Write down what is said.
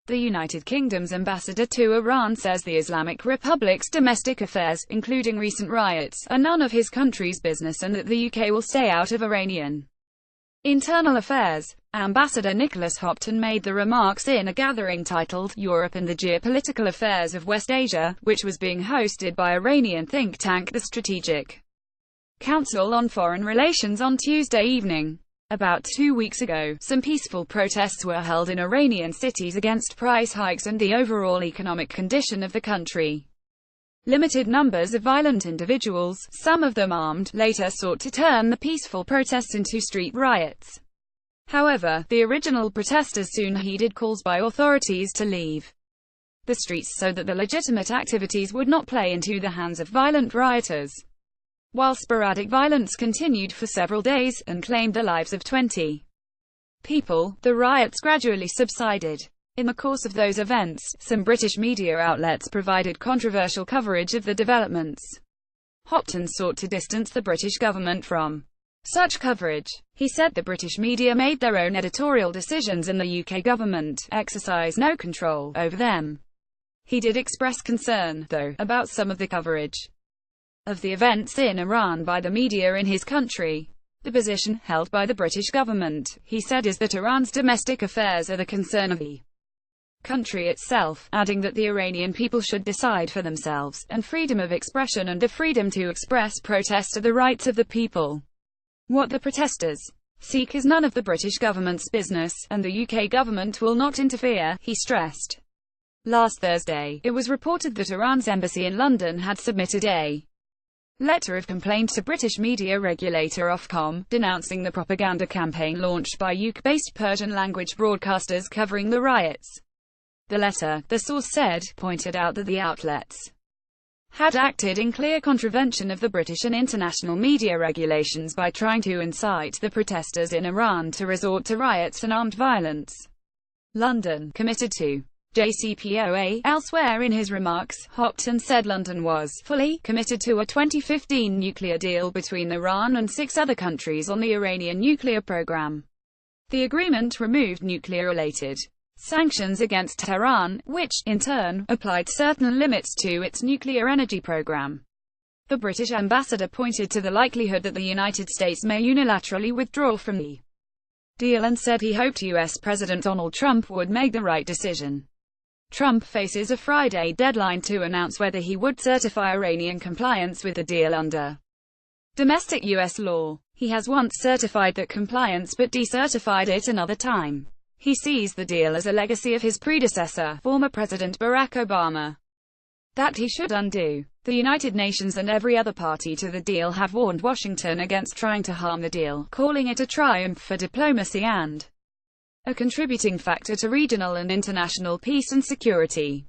The United Kingdom's ambassador to Iran says the Islamic Republic's domestic affairs, including recent riots, are none of his country's business and that the UK will stay out of Iranian internal affairs. Ambassador Nicholas Hopton made the remarks in a gathering titled, Europe and the Geopolitical Affairs of West Asia, which was being hosted by Iranian think tank the Strategic Council on Foreign Relations on Tuesday evening. About 2 weeks ago, some peaceful protests were held in Iranian cities against price hikes and the overall economic condition of the country. Limited numbers of violent individuals, some of them armed, later sought to turn the peaceful protests into street riots. However, the original protesters soon heeded calls by authorities to leave the streets so that the legitimate activities would not play into the hands of violent rioters. While sporadic violence continued for several days, and claimed the lives of 20 people, the riots gradually subsided. In the course of those events, some British media outlets provided controversial coverage of the developments. Hopton sought to distance the British government from such coverage. He said the British media made their own editorial decisions and the UK government exercised no control over them. He did express concern, though, about some of the coverage of the events in Iran by the media in his country. The position held by the British government, he said, is that Iran's domestic affairs are the concern of the country itself, adding that the Iranian people should decide for themselves, and freedom of expression and the freedom to express protest are the rights of the people. What the protesters seek is none of the British government's business, and the UK government will not interfere, he stressed. Last Thursday, it was reported that Iran's embassy in London had submitted a letter of complaint to British media regulator Ofcom, denouncing the propaganda campaign launched by UK-based Persian-language broadcasters covering the riots. The letter, the source said, pointed out that the outlets had acted in clear contravention of the British and international media regulations by trying to incite the protesters in Iran to resort to riots and armed violence. London, committed to JCPOA. Elsewhere in his remarks, Hopton said London was fully committed to a 2015 nuclear deal between Iran and 6 other countries on the Iranian nuclear program. The agreement removed nuclear-related sanctions against Tehran, which, in turn, applied certain limits to its nuclear energy program. The British ambassador pointed to the likelihood that the United States may unilaterally withdraw from the deal and said he hoped US President Donald Trump would make the right decision. Trump faces a Friday deadline to announce whether he would certify Iranian compliance with the deal under domestic US law. He has once certified that compliance but decertified it another time. He sees the deal as a legacy of his predecessor, former President Barack Obama, that he should undo. The United Nations and every other party to the deal have warned Washington against trying to harm the deal, calling it a triumph for diplomacy and a contributing factor to regional and international peace and security.